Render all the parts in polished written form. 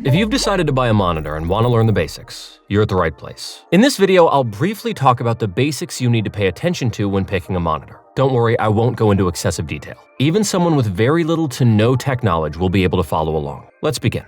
If you've decided to buy a monitor and want to learn the basics, you're at the right place. In this video, I'll briefly talk about the basics you need to pay attention to when picking a monitor. Don't worry, I won't go into excessive detail. Even someone with very little to no tech knowledge will be able to follow along. Let's begin.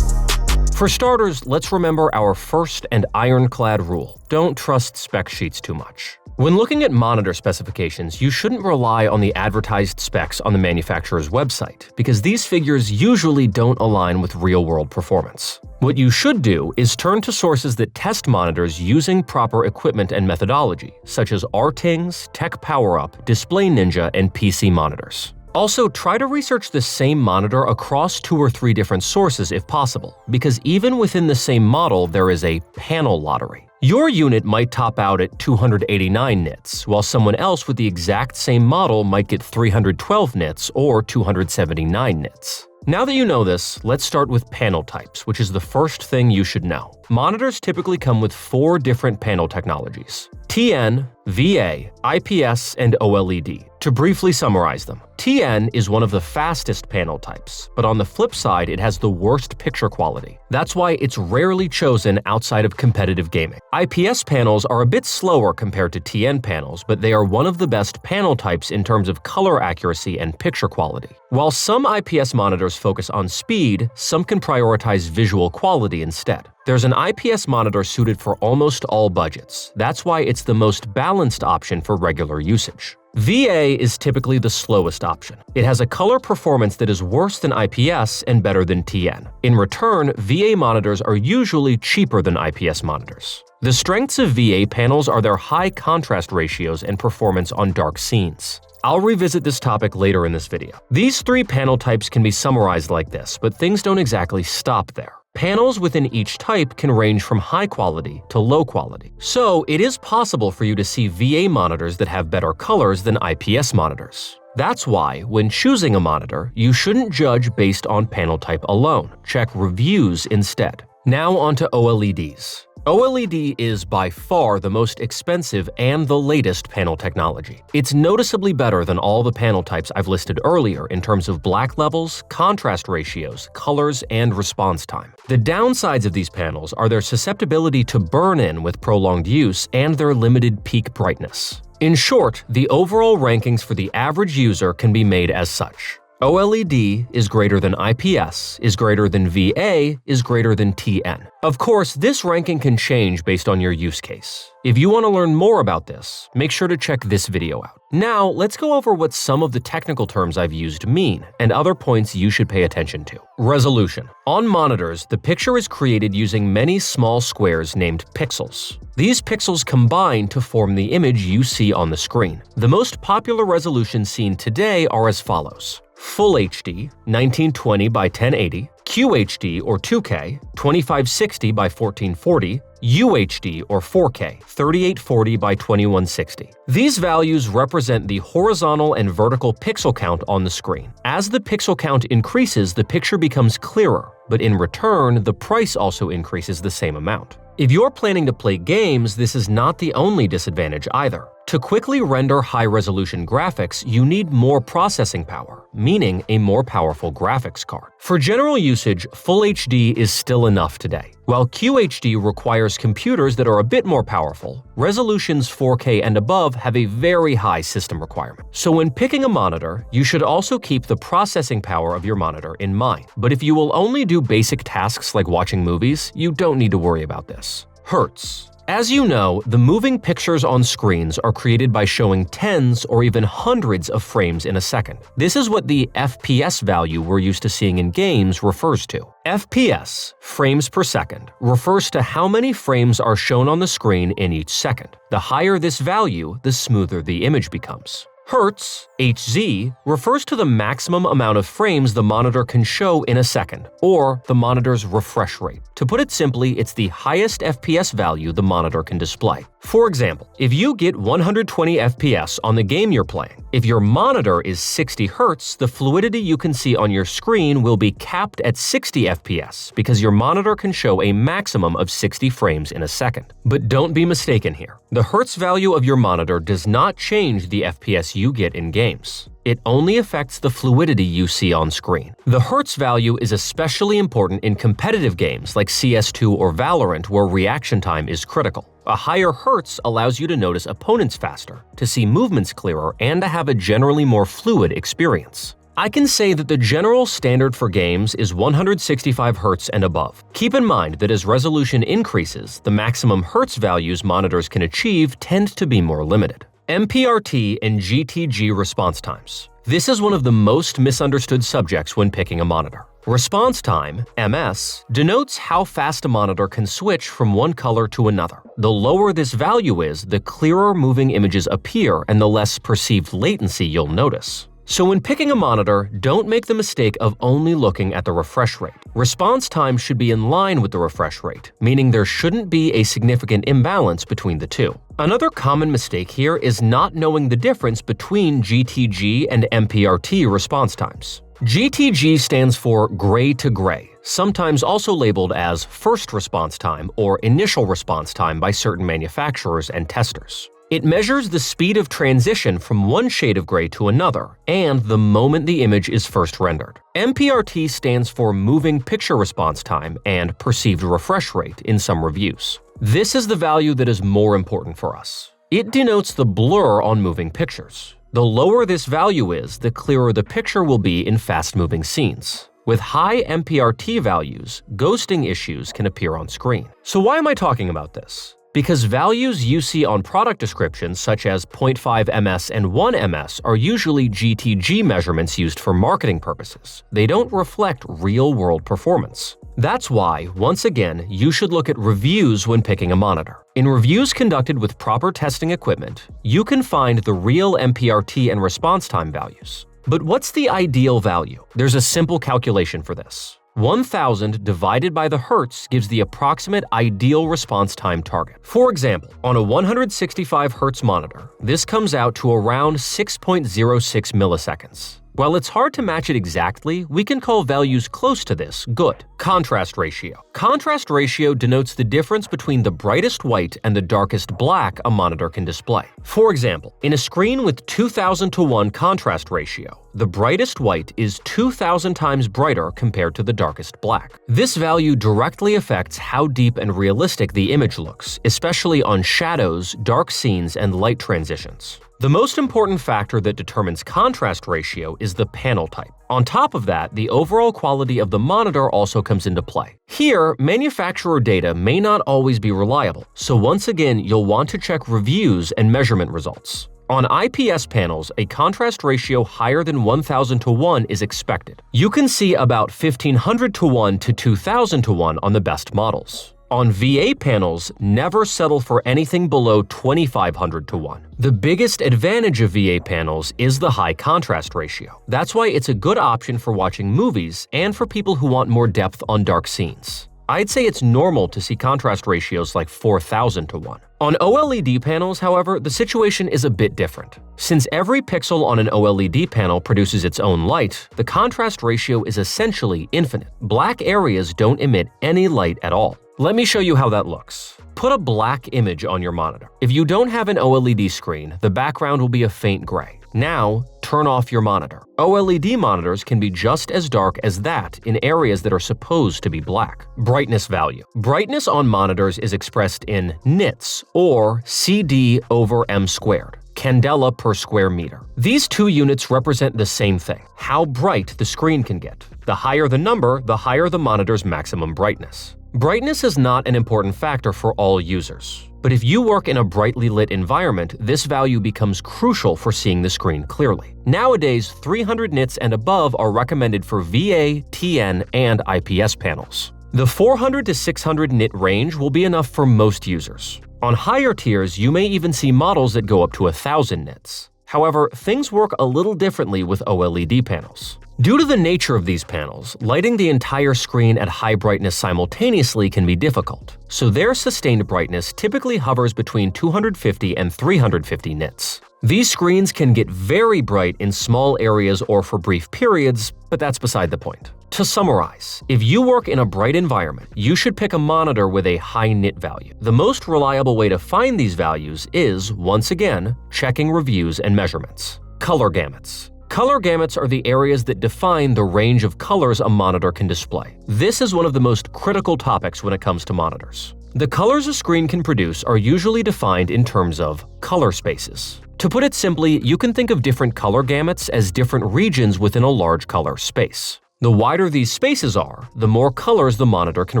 For starters, let's remember our first and ironclad rule: don't trust spec sheets too much. When looking at monitor specifications, you shouldn't rely on the advertised specs on the manufacturer's website, because these figures usually don't align with real-world performance. What you should do is turn to sources that test monitors using proper equipment and methodology, such as RTings, Tech PowerUp, Display Ninja, and PC Monitors. Also, try to research the same monitor across 2 or 3 different sources if possible, because even within the same model, there is a panel lottery. Your unit might top out at 289 nits, while someone else with the exact same model might get 312 nits or 279 nits. Now that you know this, let's start with panel types, which is the first thing you should know. Monitors typically come with 4 different panel technologies: TN, VA, IPS, and OLED. To briefly summarize them, TN is one of the fastest panel types, but on the flip side, it has the worst picture quality. That's why it's rarely chosen outside of competitive gaming. IPS panels are a bit slower compared to TN panels, but they are one of the best panel types in terms of color accuracy and picture quality. While some IPS monitors focus on speed, some can prioritize visual quality instead. There's an IPS monitor suited for almost all budgets. That's why it's the most balanced option for regular usage. VA is typically the slowest option. It has a color performance that is worse than IPS and better than TN. In return, VA monitors are usually cheaper than IPS monitors. The strengths of VA panels are their high contrast ratios and performance on dark scenes. I'll revisit this topic later in this video. These 3 panel types can be summarized like this, but things don't exactly stop there. Panels within each type can range from high quality to low quality. So it is possible for you to see VA monitors that have better colors than IPS monitors. That's why, when choosing a monitor, you shouldn't judge based on panel type alone. Check reviews instead. Now onto OLEDs. OLED is by far the most expensive and the latest panel technology. It's noticeably better than all the panel types I've listed earlier in terms of black levels, contrast ratios, colors, and response time. The downsides of these panels are their susceptibility to burn-in with prolonged use and their limited peak brightness. In short, the overall rankings for the average user can be made as such: OLED is greater than IPS, is greater than VA, is greater than TN. Of course, this ranking can change based on your use case. If you want to learn more about this, make sure to check this video out. Now, let's go over what some of the technical terms I've used mean, and other points you should pay attention to. Resolution. On monitors, the picture is created using many small squares named pixels. These pixels combine to form the image you see on the screen. The most popular resolutions seen today are as follows: Full HD, 1920 by 1080, QHD or 2K, 2560 by 1440, UHD or 4K, 3840 by 2160. These values represent the horizontal and vertical pixel count on the screen. As the pixel count increases, the picture becomes clearer, but in return, the price also increases the same amount. If you're planning to play games, this is not the only disadvantage either. To quickly render high-resolution graphics, you need more processing power, meaning a more powerful graphics card. For general usage, Full HD is still enough today. While QHD requires computers that are a bit more powerful, resolutions 4K and above have a very high system requirement. So when picking a monitor, you should also keep the processing power of your monitor in mind. But if you will only do basic tasks like watching movies, you don't need to worry about this. Hertz. As you know, the moving pictures on screens are created by showing tens or even hundreds of frames in a second. This is what the FPS value we're used to seeing in games refers to. FPS, frames per second, refers to how many frames are shown on the screen in each second. The higher this value, the smoother the image becomes. Hertz, HZ, refers to the maximum amount of frames the monitor can show in a second, or the monitor's refresh rate. To put it simply, it's the highest FPS value the monitor can display. For example, if you get 120 FPS on the game you're playing, if your monitor is 60 Hz, the fluidity you can see on your screen will be capped at 60 FPS because your monitor can show a maximum of 60 frames in a second. But don't be mistaken here. The Hertz value of your monitor does not change the FPS you get in games. It only affects the fluidity you see on screen. The Hertz value is especially important in competitive games like CS2 or Valorant, where reaction time is critical. A higher Hertz allows you to notice opponents faster, to see movements clearer, and to have a generally more fluid experience. I can say that the general standard for games is 165 Hz and above. Keep in mind that as resolution increases, the maximum Hertz values monitors can achieve tend to be more limited. MPRT and GTG response times. This is one of the most misunderstood subjects when picking a monitor. Response time, MS, denotes how fast a monitor can switch from one color to another. The lower this value is, the clearer moving images appear and the less perceived latency you'll notice. So when picking a monitor, don't make the mistake of only looking at the refresh rate. Response time should be in line with the refresh rate, meaning there shouldn't be a significant imbalance between the two. Another common mistake here is not knowing the difference between GTG and MPRT response times. GTG stands for gray to gray, sometimes also labeled as first response time or initial response time by certain manufacturers and testers. It measures the speed of transition from one shade of gray to another, and the moment the image is first rendered. MPRT stands for moving picture response time and perceived refresh rate in some reviews. This is the value that is more important for us. It denotes the blur on moving pictures. The lower this value is, the clearer the picture will be in fast-moving scenes. With high MPRT values, ghosting issues can appear on screen. So why am I talking about this? Because values you see on product descriptions such as 0.5 ms and 1 ms are usually GTG measurements used for marketing purposes. They don't reflect real-world performance. That's why, once again, you should look at reviews when picking a monitor. In reviews conducted with proper testing equipment, you can find the real MPRT and response time values. But what's the ideal value? There's a simple calculation for this. 1000 divided by the Hertz gives the approximate ideal response time target. For example, on a 165 Hz monitor, this comes out to around 6.06 milliseconds. While it's hard to match it exactly, we can call values close to this good. Contrast ratio. Contrast ratio denotes the difference between the brightest white and the darkest black a monitor can display. For example, in a screen with 2000:1 contrast ratio, the brightest white is 2000 times brighter compared to the darkest black. This value directly affects how deep and realistic the image looks, especially on shadows, dark scenes, and light transitions. The most important factor that determines contrast ratio is the panel type. On top of that, the overall quality of the monitor also comes into play. Here, manufacturer data may not always be reliable, so once again, you'll want to check reviews and measurement results. On IPS panels, a contrast ratio higher than 1000:1 is expected. You can see about 1500:1 to 2000:1 on the best models. On VA panels, never settle for anything below 2500:1. The biggest advantage of VA panels is the high contrast ratio. That's why it's a good option for watching movies and for people who want more depth on dark scenes. I'd say it's normal to see contrast ratios like 4000:1. On OLED panels, however, the situation is a bit different. Since every pixel on an OLED panel produces its own light, the contrast ratio is essentially infinite. Black areas don't emit any light at all. Let me show you how that looks. Put a black image on your monitor. If you don't have an OLED screen, the background will be a faint gray. Now, turn off your monitor. OLED monitors can be just as dark as that in areas that are supposed to be black. Brightness value. Brightness on monitors is expressed in nits, or CD/m². Candela per square meter. These two units represent the same thing, how bright the screen can get. The higher the number, the higher the monitor's maximum brightness. Brightness is not an important factor for all users, but if you work in a brightly lit environment, this value becomes crucial for seeing the screen clearly. Nowadays, 300 nits and above are recommended for VA, TN, and IPS panels. The 400 to 600 nit range will be enough for most users. On higher tiers, you may even see models that go up to 1000 nits. However, things work a little differently with OLED panels. Due to the nature of these panels, lighting the entire screen at high brightness simultaneously can be difficult, so their sustained brightness typically hovers between 250 and 350 nits. These screens can get very bright in small areas or for brief periods, but that's beside the point. To summarize, if you work in a bright environment, you should pick a monitor with a high nit value. The most reliable way to find these values is, once again, checking reviews and measurements. Color gamuts. Color gamuts are the areas that define the range of colors a monitor can display. This is one of the most critical topics when it comes to monitors. The colors a screen can produce are usually defined in terms of color spaces. To put it simply, you can think of different color gamuts as different regions within a large color space. The wider these spaces are, the more colors the monitor can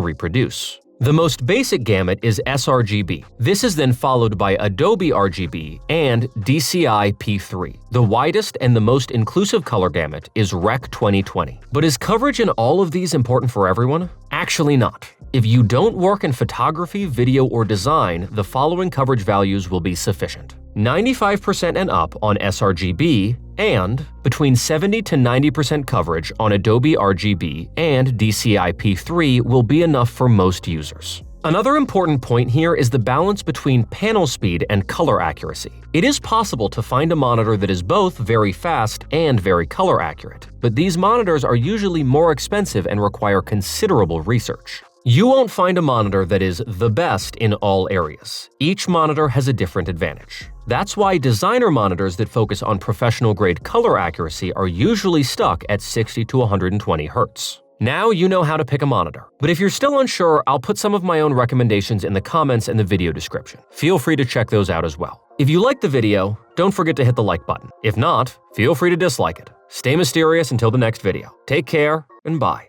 reproduce. The most basic gamut is sRGB. This is then followed by Adobe RGB and DCI P3. The widest and the most inclusive color gamut is Rec 2020. But is coverage in all of these important for everyone? Actually not. If you don't work in photography, video, or design, the following coverage values will be sufficient. 95% and up on sRGB, and between 70 to 90% coverage on Adobe RGB and DCI P3 will be enough for most users. Another important point here is the balance between panel speed and color accuracy. It is possible to find a monitor that is both very fast and very color accurate, but these monitors are usually more expensive and require considerable research. You won't find a monitor that is the best in all areas. Each monitor has a different advantage. That's why designer monitors that focus on professional-grade color accuracy are usually stuck at 60 to 120 Hz. Now you know how to pick a monitor. But if you're still unsure, I'll put some of my own recommendations in the comments and the video description. Feel free to check those out as well. If you liked the video, don't forget to hit the like button. If not, feel free to dislike it. Stay mysterious until the next video. Take care, and bye.